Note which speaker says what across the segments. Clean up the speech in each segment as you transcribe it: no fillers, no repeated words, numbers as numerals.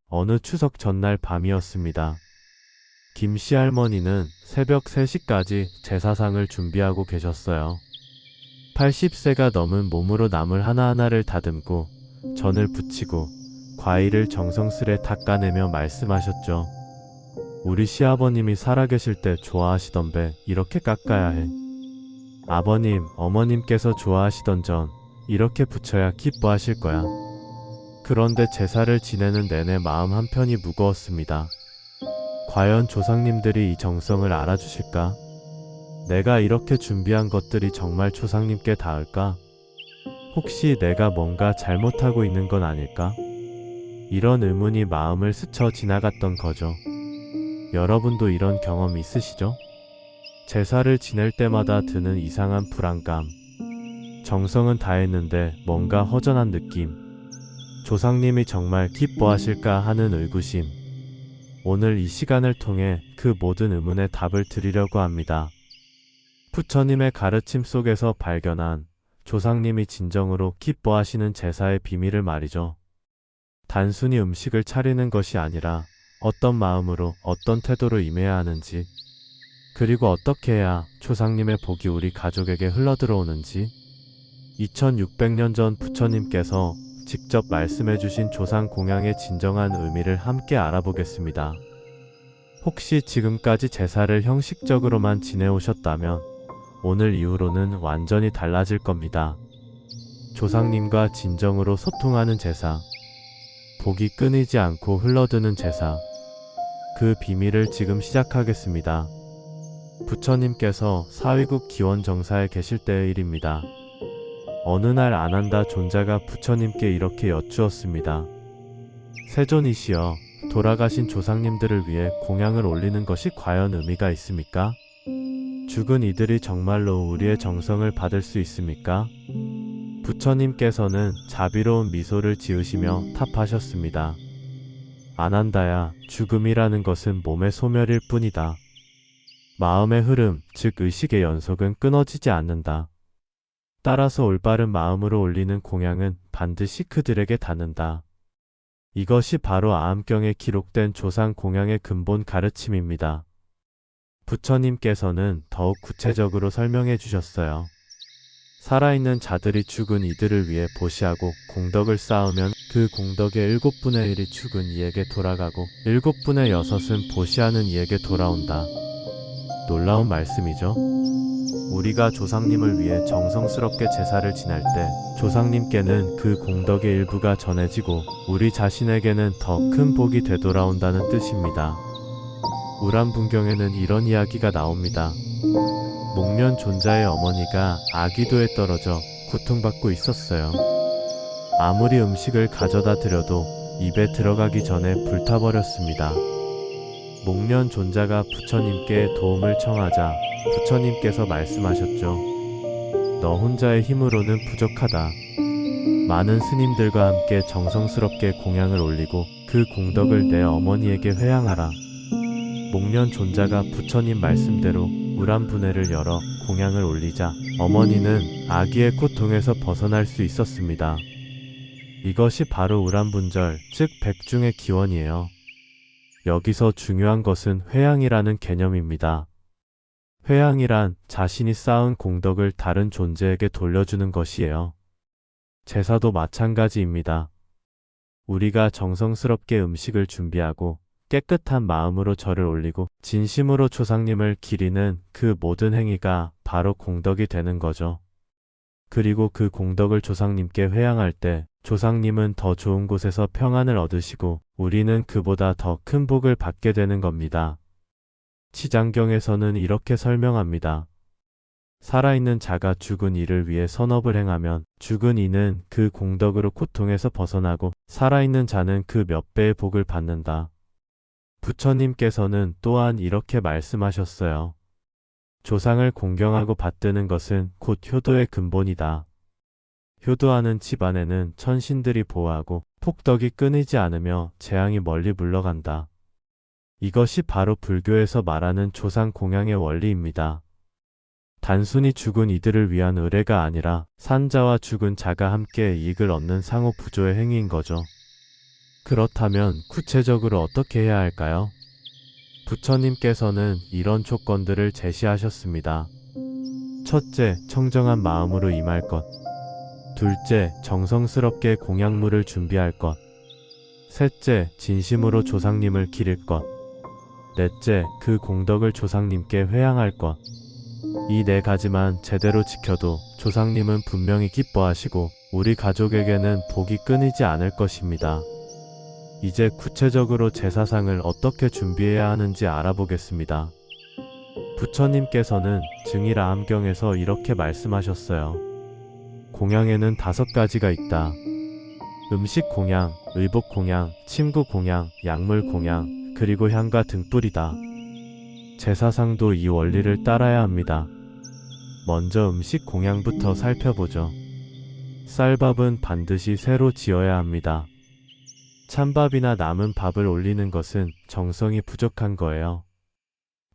Speaker 1: 어느 추석 전날 밤이었습니다. 김씨 할머니는 새벽 3시까지 제사상을 준비하고 계셨어요. 80세가 넘은 몸으로 나물 하나하나를 다듬고 전을 부치고 과일을 정성스레 닦아내며 말씀하셨죠. 우리 시아버님이 살아계실 때 좋아하시던 배 이렇게 깎아야 해. 아버님, 어머님께서 좋아하시던 전 이렇게 부쳐야 기뻐하실 거야. 그런데 제사를 지내는 내내 마음 한편이 무거웠습니다. 과연 조상님들이 이 정성을 알아주실까? 내가 이렇게 준비한 것들이 정말 조상님께 닿을까? 혹시 내가 뭔가 잘못하고 있는 건 아닐까? 이런 의문이 마음을 스쳐 지나갔던 거죠. 여러분도 이런 경험 있으시죠? 제사를 지낼 때마다 드는 이상한 불안감. 정성은 다했는데 뭔가 허전한 느낌. 조상님이 정말 기뻐하실까 하는 의구심. 오늘 이 시간을 통해 그 모든 의문에 답을 드리려고 합니다. 부처님의 가르침 속에서 발견한 조상님이 진정으로 기뻐하시는 제사의 비밀을 말이죠. 단순히 음식을 차리는 것이 아니라 어떤 마음으로 어떤 태도로 임해야 하는지, 그리고 어떻게 해야 조상님의 복이 우리 가족에게 흘러들어오는지, 2600년 전 부처님께서 직접 말씀해 주신 조상 공양의 진정한 의미를 함께 알아보겠습니다. 혹시 지금까지 제사를 형식적으로만 지내오셨다면 오늘 이후로는 완전히 달라질 겁니다. 조상님과 진정으로 소통하는 제사, 복이 끊이지 않고 흘러드는 제사, 그 비밀을 지금 시작하겠습니다. 부처님께서 사위국 기원정사에 계실 때의 일입니다. 어느 날 아난다 존자가 부처님께 이렇게 여쭈었습니다. 세존이시여, 돌아가신 조상님들을 위해 공양을 올리는 것이 과연 의미가 있습니까? 죽은 이들이 정말로 우리의 정성을 받을 수 있습니까? 부처님께서는 자비로운 미소를 지으시며 답하셨습니다. 아난다야, 죽음이라는 것은 몸의 소멸일 뿐이다. 마음의 흐름, 즉 의식의 연속은 끊어지지 않는다. 따라서 올바른 마음으로 올리는 공양은 반드시 그들에게 닿는다. 이것이 바로 아함경에 기록된 조상 공양의 근본 가르침입니다. 부처님께서는 더욱 구체적으로 설명해 주셨어요. 살아있는 자들이 죽은 이들을 위해 보시하고 공덕을 쌓으면 그 공덕의 7분의 1이 죽은 이에게 돌아가고 7분의 6은 보시하는 이에게 돌아온다. 놀라운 말씀이죠? 우리가 조상님을 위해 정성스럽게 제사를 지낼 때 조상님께는 그 공덕의 일부가 전해지고 우리 자신에게는 더 큰 복이 되돌아온다는 뜻입니다. 우람분경에는 이런 이야기가 나옵니다. 목련 존자의 어머니가 아기도에 떨어져 고통받고 있었어요. 아무리 음식을 가져다 드려도 입에 들어가기 전에 불타버렸습니다. 목련 존자가 부처님께 도움을 청하자 부처님께서 말씀하셨죠. 너 혼자의 힘으로는 부족하다. 많은 스님들과 함께 정성스럽게 공양을 올리고 그 공덕을 내 어머니에게 회양하라. 목련 존자가 부처님 말씀대로 우람분해를 열어 공양을 올리자 어머니는 아기의 고통에서 벗어날 수 있었습니다. 이것이 바로 우람분절, 즉 백중의 기원이에요. 여기서 중요한 것은 회양이라는 개념입니다. 회양이란 자신이 쌓은 공덕을 다른 존재에게 돌려주는 것이에요. 제사도 마찬가지입니다. 우리가 정성스럽게 음식을 준비하고 깨끗한 마음으로 절을 올리고 진심으로 조상님을 기리는 그 모든 행위가 바로 공덕이 되는 거죠. 그리고 그 공덕을 조상님께 회양할 때 조상님은 더 좋은 곳에서 평안을 얻으시고 우리는 그보다 더 큰 복을 받게 되는 겁니다. 치장경에서는 이렇게 설명합니다. 살아있는 자가 죽은 이를 위해 선업을 행하면 죽은 이는 그 공덕으로 고통에서 벗어나고 살아있는 자는 그 몇 배의 복을 받는다. 부처님께서는 또한 이렇게 말씀하셨어요. 조상을 공경하고 받드는 것은 곧 효도의 근본이다. 효도하는 집안에는 천신들이 보호하고 폭덕이 끊이지 않으며 재앙이 멀리 물러간다. 이것이 바로 불교에서 말하는 조상 공양의 원리입니다. 단순히 죽은 이들을 위한 의례가 아니라 산자와 죽은 자가 함께 이익을 얻는 상호 부조의 행위인 거죠. 그렇다면 구체적으로 어떻게 해야 할까요? 부처님께서는 이런 조건들을 제시하셨습니다. 첫째, 청정한 마음으로 임할 것. 둘째, 정성스럽게 공양물을 준비할 것. 셋째, 진심으로 조상님을 기릴 것. 넷째, 그 공덕을 조상님께 회향할 것. 이 네 가지만 제대로 지켜도 조상님은 분명히 기뻐하시고 우리 가족에게는 복이 끊이지 않을 것입니다. 이제 구체적으로 제사상을 어떻게 준비해야 하는지 알아보겠습니다. 부처님께서는 증일아함경에서 이렇게 말씀하셨어요. 공양에는 5가지가 있다. 음식 공양, 의복 공양, 침구 공양, 약물 공양, 그리고 향과 등불이다. 제사상도 이 원리를 따라야 합니다. 먼저 음식 공양부터 살펴보죠. 쌀밥은 반드시 새로 지어야 합니다. 찬밥이나 남은 밥을 올리는 것은 정성이 부족한 거예요.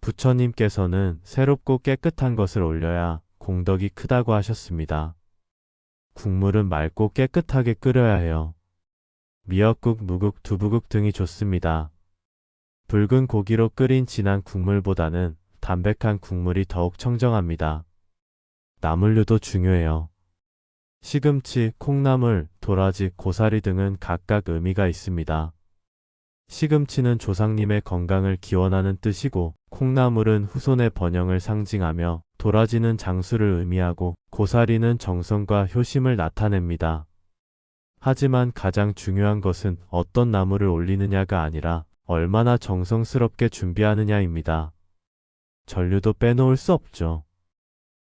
Speaker 1: 부처님께서는 새롭고 깨끗한 것을 올려야 공덕이 크다고 하셨습니다. 국물은 맑고 깨끗하게 끓여야 해요. 미역국, 무국, 두부국 등이 좋습니다. 붉은 고기로 끓인 진한 국물보다는 담백한 국물이 더욱 청정합니다. 나물류도 중요해요. 시금치, 콩나물, 도라지, 고사리 등은 각각 의미가 있습니다. 시금치는 조상님의 건강을 기원하는 뜻이고, 콩나물은 후손의 번영을 상징하며, 도라지는 장수를 의미하고, 고사리는 정성과 효심을 나타냅니다. 하지만 가장 중요한 것은 어떤 나물을 올리느냐가 아니라 얼마나 정성스럽게 준비하느냐입니다. 전류도 빼놓을 수 없죠.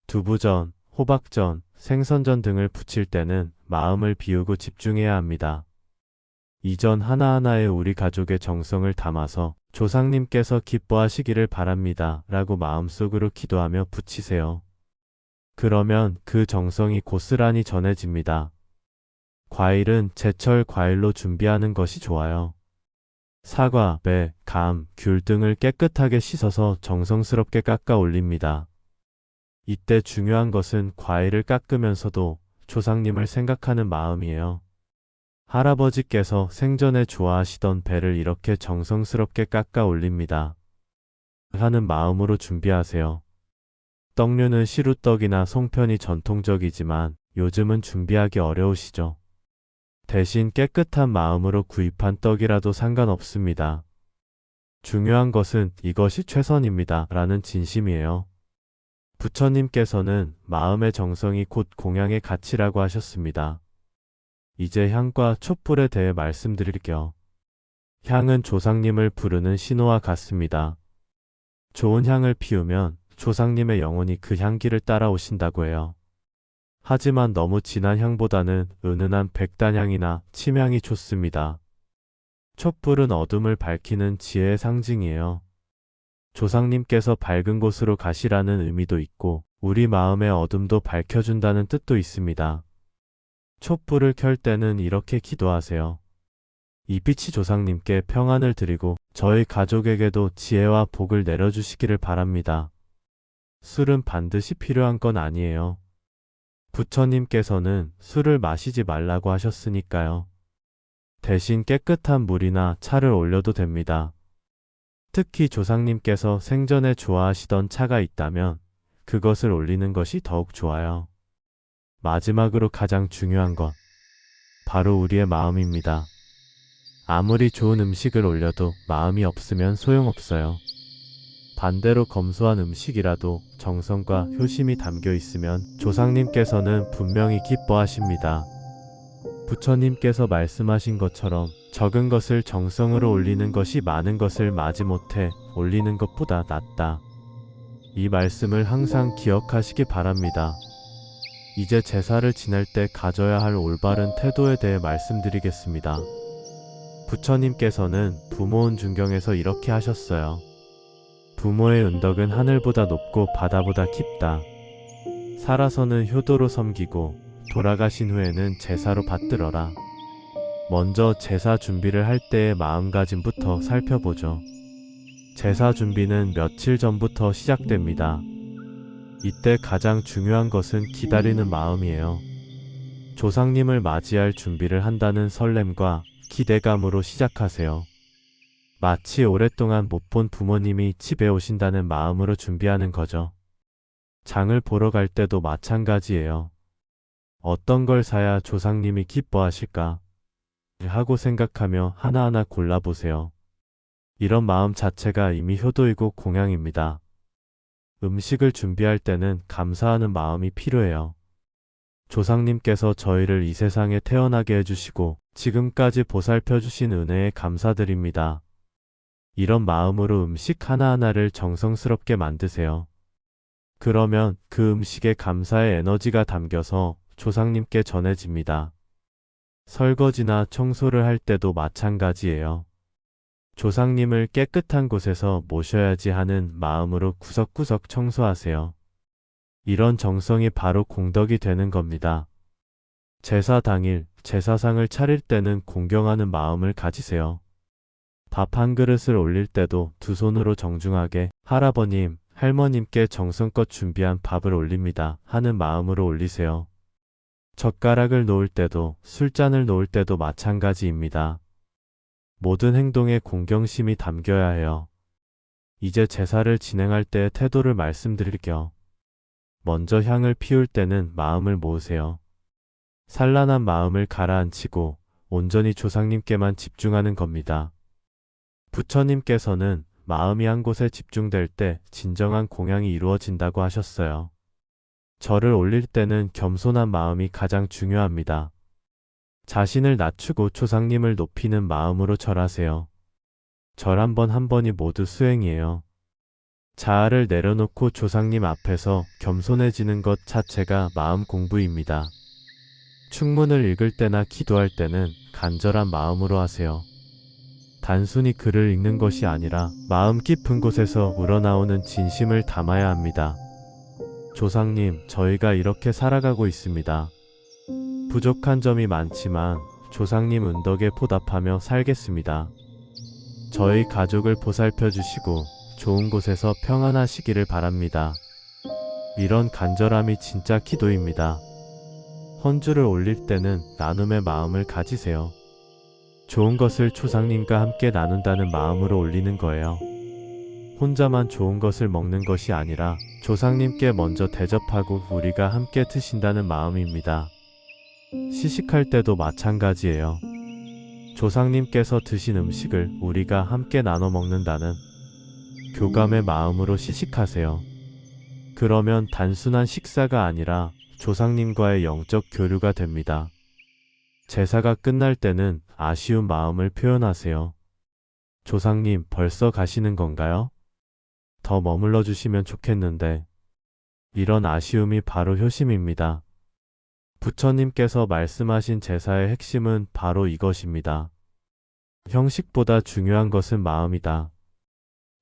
Speaker 1: 두부전, 호박전, 생선전 등을 부칠 때는 마음을 비우고 집중해야 합니다. 이 전 하나하나에 우리 가족의 정성을 담아서 조상님께서 기뻐하시기를 바랍니다. 라고 마음속으로 기도하며 부치세요. 그러면 그 정성이 고스란히 전해집니다. 과일은 제철 과일로 준비하는 것이 좋아요. 사과, 배, 감, 귤 등을 깨끗하게 씻어서 정성스럽게 깎아 올립니다. 이때 중요한 것은 과일을 깎으면서도 조상님을 생각하는 마음이에요. 할아버지께서 생전에 좋아하시던 배를 이렇게 정성스럽게 깎아 올립니다. 하는 마음으로 준비하세요. 떡류는 시루떡이나 송편이 전통적이지만 요즘은 준비하기 어려우시죠? 대신 깨끗한 마음으로 구입한 떡이라도 상관없습니다. 중요한 것은 이것이 최선입니다. 라는 진심이에요. 부처님께서는 마음의 정성이 곧 공양의 가치라고 하셨습니다. 이제 향과 촛불에 대해 말씀드릴게요. 향은 조상님을 부르는 신호와 같습니다. 좋은 향을 피우면 조상님의 영혼이 그 향기를 따라오신다고 해요. 하지만 너무 진한 향보다는 은은한 백단향이나 침향이 좋습니다. 촛불은 어둠을 밝히는 지혜의 상징이에요. 조상님께서 밝은 곳으로 가시라는 의미도 있고 우리 마음의 어둠도 밝혀준다는 뜻도 있습니다. 촛불을 켤 때는 이렇게 기도하세요. 이 빛이 조상님께 평안을 드리고 저희 가족에게도 지혜와 복을 내려주시기를 바랍니다. 술은 반드시 필요한 건 아니에요. 부처님께서는 술을 마시지 말라고 하셨으니까요. 대신 깨끗한 물이나 차를 올려도 됩니다. 특히 조상님께서 생전에 좋아하시던 차가 있다면 그것을 올리는 것이 더욱 좋아요. 마지막으로 가장 중요한 것, 바로 우리의 마음입니다. 아무리 좋은 음식을 올려도 마음이 없으면 소용없어요. 반대로 검소한 음식이라도 정성과 효심이 담겨 있으면 조상님께서는 분명히 기뻐하십니다. 부처님께서 말씀하신 것처럼 적은 것을 정성으로 올리는 것이 많은 것을 마지못해 올리는 것보다 낫다. 이 말씀을 항상 기억하시기 바랍니다. 이제 제사를 지낼 때 가져야 할 올바른 태도에 대해 말씀드리겠습니다. 부처님께서는 부모운 중경에서 이렇게 하셨어요. 부모의 은덕은 하늘보다 높고 바다보다 깊다. 살아서는 효도로 섬기고 돌아가신 후에는 제사로 받들어라. 먼저 제사 준비를 할 때의 마음가짐부터 살펴보죠. 제사 준비는 며칠 전부터 시작됩니다. 이때 가장 중요한 것은 기다리는 마음이에요. 조상님을 맞이할 준비를 한다는 설렘과 기대감으로 시작하세요. 마치 오랫동안 못 본 부모님이 집에 오신다는 마음으로 준비하는 거죠. 장을 보러 갈 때도 마찬가지예요. 어떤 걸 사야 조상님이 기뻐하실까 하고 생각하며 하나하나 골라보세요. 이런 마음 자체가 이미 효도이고 공양입니다. 음식을 준비할 때는 감사하는 마음이 필요해요. 조상님께서 저희를 이 세상에 태어나게 해주시고 지금까지 보살펴 주신 은혜에 감사드립니다. 이런 마음으로 음식 하나하나를 정성스럽게 만드세요. 그러면 그 음식에 감사의 에너지가 담겨서 조상님께 전해집니다. 설거지나 청소를 할 때도 마찬가지예요. 조상님을 깨끗한 곳에서 모셔야지 하는 마음으로 구석구석 청소하세요. 이런 정성이 바로 공덕이 되는 겁니다. 제사 당일 제사상을 차릴 때는 공경하는 마음을 가지세요. 밥 한 그릇을 올릴 때도 두 손으로 정중하게 할아버님, 할머님께 정성껏 준비한 밥을 올립니다 하는 마음으로 올리세요. 젓가락을 놓을 때도 술잔을 놓을 때도 마찬가지입니다. 모든 행동에 공경심이 담겨야 해요. 이제 제사를 진행할 때의 태도를 말씀드릴게요. 먼저 향을 피울 때는 마음을 모으세요. 산란한 마음을 가라앉히고 온전히 조상님께만 집중하는 겁니다. 부처님께서는 마음이 한 곳에 집중될 때 진정한 공양이 이루어진다고 하셨어요. 절을 올릴 때는 겸손한 마음이 가장 중요합니다. 자신을 낮추고 조상님을 높이는 마음으로 절하세요. 절 한 번 한 번이 모두 수행이에요. 자아를 내려놓고 조상님 앞에서 겸손해지는 것 자체가 마음 공부입니다. 충문을 읽을 때나 기도할 때는 간절한 마음으로 하세요. 단순히 글을 읽는 것이 아니라 마음 깊은 곳에서 우러나오는 진심을 담아야 합니다. 조상님, 저희가 이렇게 살아가고 있습니다. 부족한 점이 많지만 조상님 은덕에 보답하며 살겠습니다. 저희 가족을 보살펴 주시고 좋은 곳에서 평안하시기를 바랍니다. 이런 간절함이 진짜 기도입니다. 헌주를 올릴 때는 나눔의 마음을 가지세요. 좋은 것을 조상님과 함께 나눈다는 마음으로 올리는 거예요. 혼자만 좋은 것을 먹는 것이 아니라 조상님께 먼저 대접하고 우리가 함께 드신다는 마음입니다. 시식할 때도 마찬가지예요. 조상님께서 드신 음식을 우리가 함께 나눠 먹는다는 교감의 마음으로 시식하세요. 그러면 단순한 식사가 아니라 조상님과의 영적 교류가 됩니다. 제사가 끝날 때는 아쉬운 마음을 표현하세요. 조상님, 벌써 가시는 건가요? 더 머물러 주시면 좋겠는데. 이런 아쉬움이 바로 효심입니다. 부처님께서 말씀하신 제사의 핵심은 바로 이것입니다. 형식보다 중요한 것은 마음이다.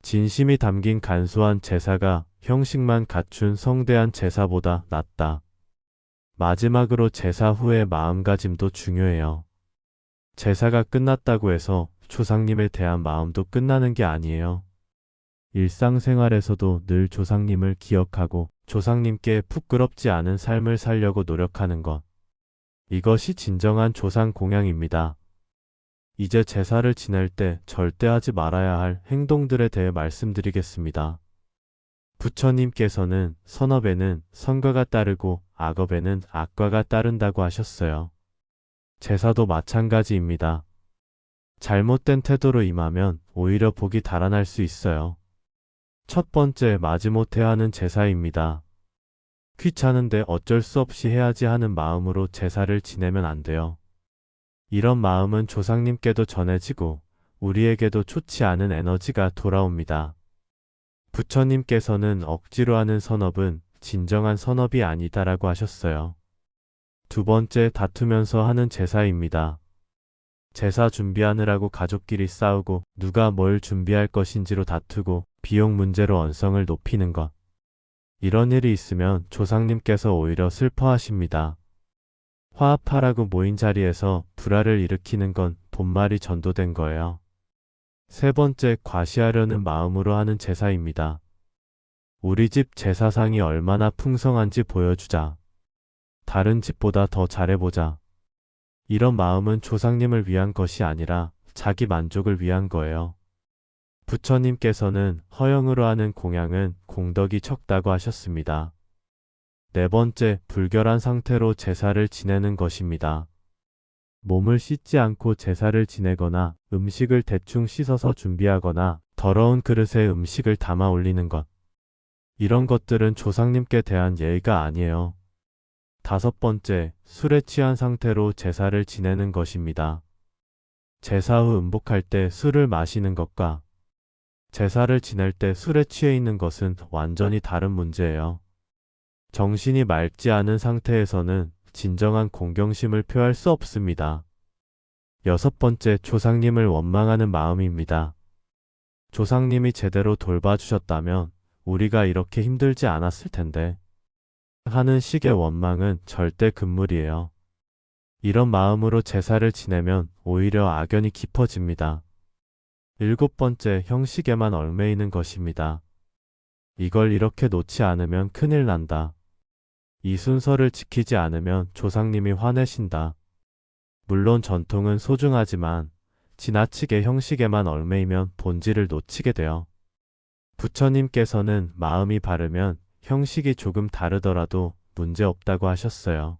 Speaker 1: 진심이 담긴 간소한 제사가 형식만 갖춘 성대한 제사보다 낫다. 마지막으로 제사 후의 마음가짐도 중요해요. 제사가 끝났다고 해서 조상님에 대한 마음도 끝나는 게 아니에요. 일상생활에서도 늘 조상님을 기억하고 조상님께 부끄럽지 않은 삶을 살려고 노력하는 것. 이것이 진정한 조상 공양입니다. 이제 제사를 지낼 때 절대 하지 말아야 할 행동들에 대해 말씀드리겠습니다. 부처님께서는 선업에는 선과가 따르고 악업에는 악과가 따른다고 하셨어요. 제사도 마찬가지입니다. 잘못된 태도로 임하면 오히려 복이 달아날 수 있어요. 첫 번째, 마지못해 하는 제사입니다. 귀찮은데 어쩔 수 없이 해야지 하는 마음으로 제사를 지내면 안 돼요. 이런 마음은 조상님께도 전해지고 우리에게도 좋지 않은 에너지가 돌아옵니다. 부처님께서는 억지로 하는 선업은 진정한 선업이 아니다라고 하셨어요. 두 번째, 다투면서 하는 제사입니다. 제사 준비하느라고 가족끼리 싸우고 누가 뭘 준비할 것인지로 다투고 비용 문제로 언성을 높이는 것. 이런 일이 있으면 조상님께서 오히려 슬퍼하십니다. 화합하라고 모인 자리에서 불화를 일으키는 건 본말이 전도된 거예요. 세 번째, 과시하려는 마음으로 하는 제사입니다. 우리 집 제사상이 얼마나 풍성한지 보여주자. 다른 집보다 더 잘해보자. 이런 마음은 조상님을 위한 것이 아니라 자기 만족을 위한 거예요. 부처님께서는 허영으로 하는 공양은 공덕이 적다고 하셨습니다. 네 번째, 불결한 상태로 제사를 지내는 것입니다. 몸을 씻지 않고 제사를 지내거나 음식을 대충 씻어서 준비하거나 더러운 그릇에 음식을 담아 올리는 것. 이런 것들은 조상님께 대한 예의가 아니에요. 다섯 번째, 술에 취한 상태로 제사를 지내는 것입니다. 제사 후 음복할 때 술을 마시는 것과 제사를 지낼 때 술에 취해 있는 것은 완전히 다른 문제예요. 정신이 맑지 않은 상태에서는 진정한 공경심을 표할 수 없습니다. 여섯 번째, 조상님을 원망하는 마음입니다. 조상님이 제대로 돌봐주셨다면 우리가 이렇게 힘들지 않았을 텐데 하는 식의 원망은 절대 금물이에요. 이런 마음으로 제사를 지내면 오히려 악연이 깊어집니다. 일곱 번째, 형식에만 얽매이는 것입니다. 이걸 이렇게 놓지 않으면 큰일 난다. 이 순서를 지키지 않으면 조상님이 화내신다. 물론 전통은 소중하지만 지나치게 형식에만 얽매이면 본질을 놓치게 돼요. 부처님께서는 마음이 바르면 형식이 조금 다르더라도 문제없다고 하셨어요.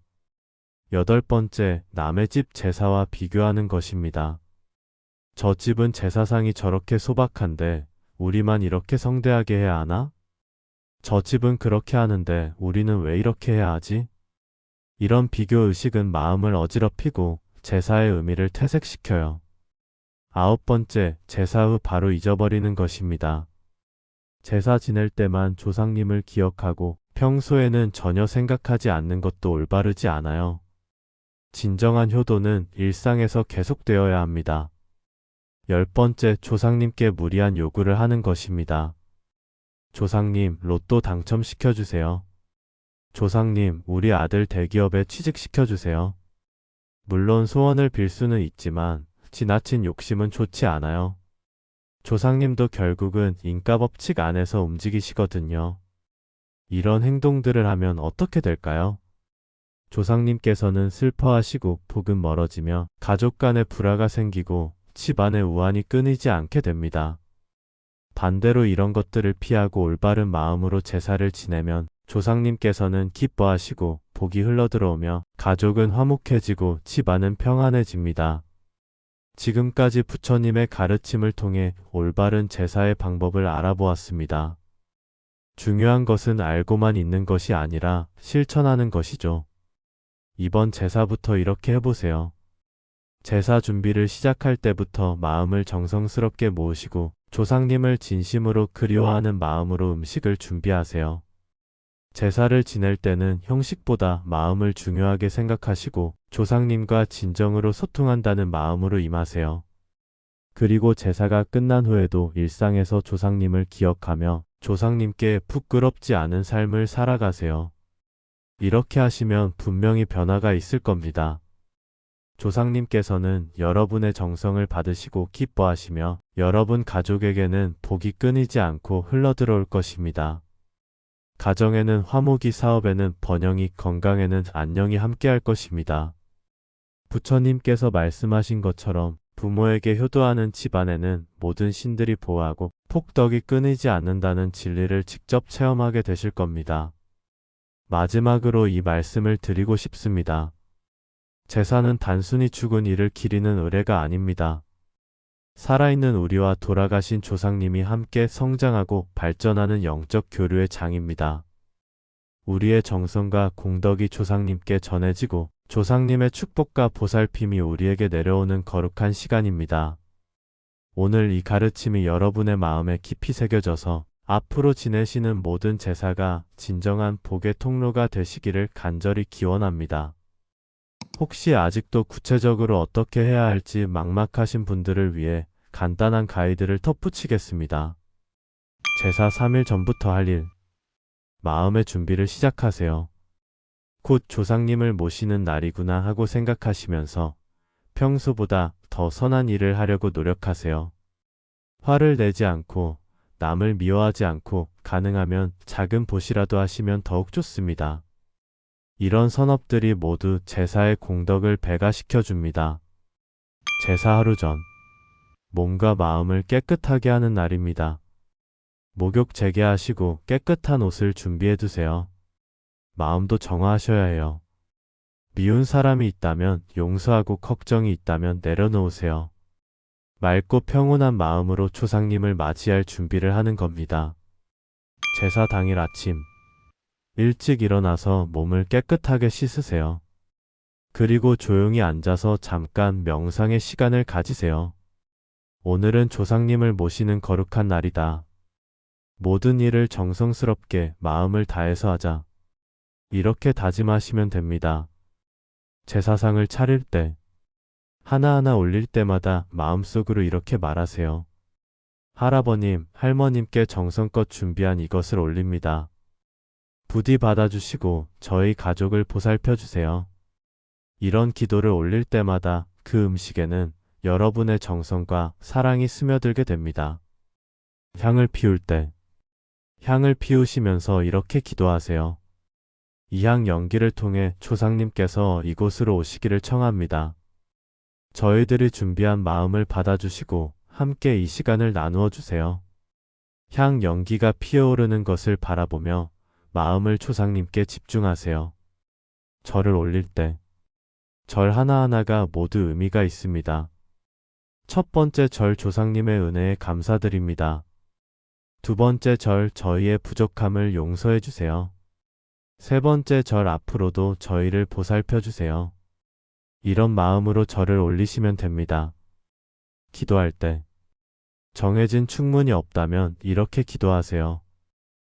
Speaker 1: 여덟 번째, 남의 집 제사와 비교하는 것입니다. 저 집은 제사상이 저렇게 소박한데 우리만 이렇게 성대하게 해야 하나? 저 집은 그렇게 하는데 우리는 왜 이렇게 해야 하지? 이런 비교 의식은 마음을 어지럽히고 제사의 의미를 퇴색시켜요. 아홉 번째, 제사 후 바로 잊어버리는 것입니다. 제사 지낼 때만 조상님을 기억하고 평소에는 전혀 생각하지 않는 것도 올바르지 않아요. 진정한 효도는 일상에서 계속되어야 합니다. 열 번째, 조상님께 무리한 요구를 하는 것입니다. 조상님, 로또 당첨시켜주세요. 조상님, 우리 아들 대기업에 취직시켜주세요. 물론 소원을 빌 수는 있지만 지나친 욕심은 좋지 않아요. 조상님도 결국은 인과법칙 안에서 움직이시거든요. 이런 행동들을 하면 어떻게 될까요? 조상님께서는 슬퍼하시고 복은 멀어지며 가족 간에 불화가 생기고 집안의 우환이 끊이지 않게 됩니다. 반대로 이런 것들을 피하고 올바른 마음으로 제사를 지내면 조상님께서는 기뻐하시고 복이 흘러들어오며 가족은 화목해지고 집안은 평안해집니다. 지금까지 부처님의 가르침을 통해 올바른 제사의 방법을 알아보았습니다. 중요한 것은 알고만 있는 것이 아니라 실천하는 것이죠. 이번 제사부터 이렇게 해보세요. 제사 준비를 시작할 때부터 마음을 정성스럽게 모으시고 조상님을 진심으로 그리워하는 마음으로 음식을 준비하세요. 제사를 지낼 때는 형식보다 마음을 중요하게 생각하시고 조상님과 진정으로 소통한다는 마음으로 임하세요. 그리고 제사가 끝난 후에도 일상에서 조상님을 기억하며 조상님께 부끄럽지 않은 삶을 살아가세요. 이렇게 하시면 분명히 변화가 있을 겁니다. 조상님께서는 여러분의 정성을 받으시고 기뻐하시며 여러분 가족에게는 복이 끊이지 않고 흘러들어올 것입니다. 가정에는 화목이, 사업에는 번영이, 건강에는 안녕이 함께할 것입니다. 부처님께서 말씀하신 것처럼 부모에게 효도하는 집안에는 모든 신들이 보호하고 폭덕이 끊이지 않는다는 진리를 직접 체험하게 되실 겁니다. 마지막으로 이 말씀을 드리고 싶습니다. 제사는 단순히 죽은 이를 기리는 의례가 아닙니다. 살아있는 우리와 돌아가신 조상님이 함께 성장하고 발전하는 영적 교류의 장입니다. 우리의 정성과 공덕이 조상님께 전해지고 조상님의 축복과 보살핌이 우리에게 내려오는 거룩한 시간입니다. 오늘 이 가르침이 여러분의 마음에 깊이 새겨져서 앞으로 지내시는 모든 제사가 진정한 복의 통로가 되시기를 간절히 기원합니다. 혹시 아직도 구체적으로 어떻게 해야 할지 막막하신 분들을 위해 간단한 가이드를 덧붙이겠습니다. 제사 3일 전부터 할 일. 마음의 준비를 시작하세요. 곧 조상님을 모시는 날이구나 하고 생각하시면서 평소보다 더 선한 일을 하려고 노력하세요. 화를 내지 않고 남을 미워하지 않고 가능하면 작은 보시라도 하시면 더욱 좋습니다. 이런 선업들이 모두 제사의 공덕을 배가시켜 줍니다. 제사 하루 전, 몸과 마음을 깨끗하게 하는 날입니다. 목욕 재개하시고 깨끗한 옷을 준비해 두세요. 마음도 정화하셔야 해요. 미운 사람이 있다면 용서하고 걱정이 있다면 내려놓으세요. 맑고 평온한 마음으로 조상님을 맞이할 준비를 하는 겁니다. 제사 당일 아침, 일찍 일어나서 몸을 깨끗하게 씻으세요. 그리고 조용히 앉아서 잠깐 명상의 시간을 가지세요. 오늘은 조상님을 모시는 거룩한 날이다. 모든 일을 정성스럽게 마음을 다해서 하자. 이렇게 다짐하시면 됩니다. 제사상을 차릴 때, 하나하나 올릴 때마다 마음속으로 이렇게 말하세요. 할아버님, 할머님께 정성껏 준비한 이것을 올립니다. 부디 받아주시고 저희 가족을 보살펴 주세요. 이런 기도를 올릴 때마다 그 음식에는 여러분의 정성과 사랑이 스며들게 됩니다. 향을 피울 때, 향을 피우시면서 이렇게 기도하세요. 이 향 연기를 통해 조상님께서 이곳으로 오시기를 청합니다. 저희들이 준비한 마음을 받아주시고 함께 이 시간을 나누어 주세요. 향 연기가 피어오르는 것을 바라보며 마음을 조상님께 집중하세요. 절을 올릴 때, 절 하나하나가 모두 의미가 있습니다. 첫 번째 절 조상님의 은혜에 감사드립니다. 두 번째 절 저희의 부족함을 용서해 주세요. 세 번째 절 앞으로도 저희를 보살펴 주세요. 이런 마음으로 절을 올리시면 됩니다. 기도할 때 정해진 충문이 없다면 이렇게 기도하세요.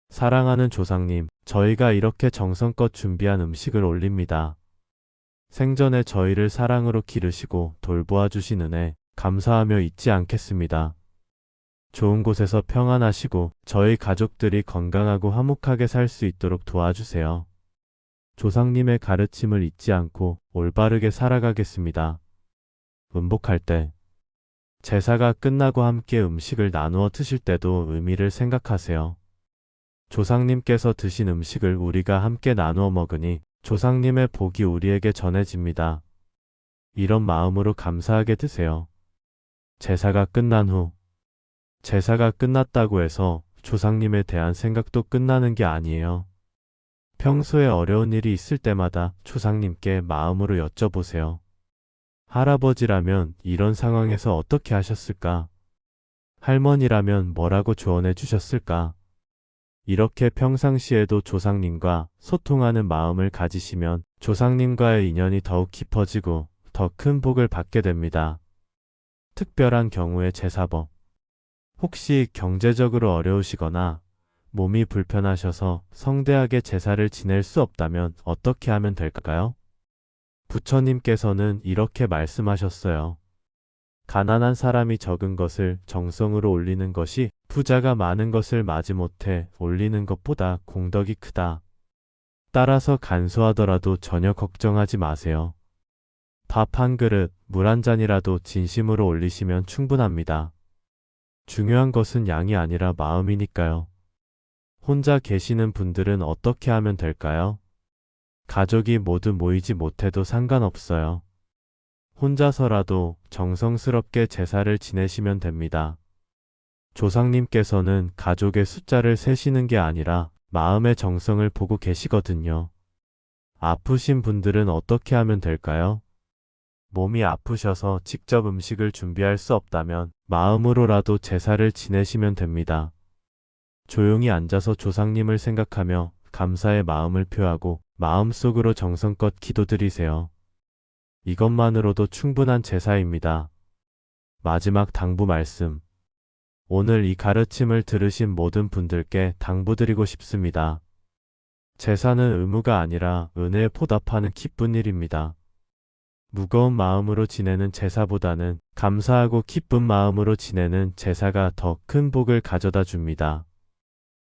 Speaker 1: 사랑하는 조상님, 저희가 이렇게 정성껏 준비한 음식을 올립니다. 생전에 저희를 사랑으로 기르시고 돌보아 주신 은혜 감사하며 잊지 않겠습니다. 좋은 곳에서 평안하시고 저희 가족들이 건강하고 화목하게 살 수 있도록 도와주세요. 조상님의 가르침을 잊지 않고 올바르게 살아가겠습니다. 음복할 때, 제사가 끝나고 함께 음식을 나누어 드실 때도 의미를 생각하세요. 조상님께서 드신 음식을 우리가 함께 나누어 먹으니 조상님의 복이 우리에게 전해집니다. 이런 마음으로 감사하게 드세요. 제사가 끝난 후, 제사가 끝났다고 해서 조상님에 대한 생각도 끝나는 게 아니에요. 평소에 어려운 일이 있을 때마다 조상님께 마음으로 여쭤보세요. 할아버지라면 이런 상황에서 어떻게 하셨을까? 할머니라면 뭐라고 조언해 주셨을까? 이렇게 평상시에도 조상님과 소통하는 마음을 가지시면 조상님과의 인연이 더욱 깊어지고 더 큰 복을 받게 됩니다. 특별한 경우에 제사법. 혹시 경제적으로 어려우시거나 몸이 불편하셔서 성대하게 제사를 지낼 수 없다면 어떻게 하면 될까요? 부처님께서는 이렇게 말씀하셨어요. 가난한 사람이 적은 것을 정성으로 올리는 것이 부자가 많은 것을 마지못해 올리는 것보다 공덕이 크다. 따라서 간소하더라도 전혀 걱정하지 마세요. 밥 한 그릇, 물 한 잔이라도 진심으로 올리시면 충분합니다. 중요한 것은 양이 아니라 마음이니까요. 혼자 계시는 분들은 어떻게 하면 될까요? 가족이 모두 모이지 못해도 상관없어요. 혼자서라도 정성스럽게 제사를 지내시면 됩니다. 조상님께서는 가족의 숫자를 세시는 게 아니라 마음의 정성을 보고 계시거든요. 아프신 분들은 어떻게 하면 될까요? 몸이 아프셔서 직접 음식을 준비할 수 없다면 마음으로라도 제사를 지내시면 됩니다. 조용히 앉아서 조상님을 생각하며 감사의 마음을 표하고 마음속으로 정성껏 기도드리세요. 이것만으로도 충분한 제사입니다. 마지막 당부 말씀. 오늘 이 가르침을 들으신 모든 분들께 당부드리고 싶습니다. 제사는 의무가 아니라 은혜에 보답하는 기쁜 일입니다. 무거운 마음으로 지내는 제사보다는 감사하고 기쁜 마음으로 지내는 제사가 더 큰 복을 가져다 줍니다.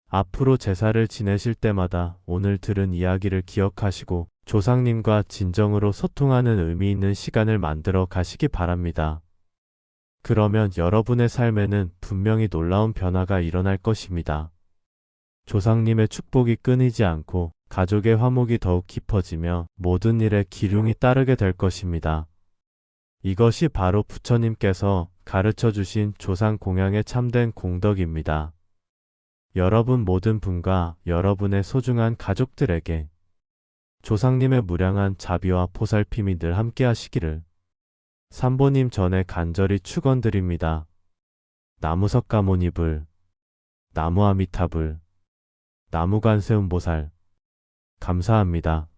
Speaker 1: 앞으로 제사를 지내실 때마다 오늘 들은 이야기를 기억하시고 조상님과 진정으로 소통하는 의미 있는 시간을 만들어 가시기 바랍니다. 그러면 여러분의 삶에는 분명히 놀라운 변화가 일어날 것입니다. 조상님의 축복이 끊이지 않고 가족의 화목이 더욱 깊어지며 모든 일에 기륭이 따르게 될 것입니다. 이것이 바로 부처님께서 가르쳐 주신 조상 공양의 참된 공덕입니다. 여러분 모든 분과 여러분의 소중한 가족들에게 조상님의 무량한 자비와 보살핌이 늘 함께 하시기를 삼보님 전에 간절히 축원드립니다. 나무석가모니불, 나무아미타불, 나무관세음보살 감사합니다.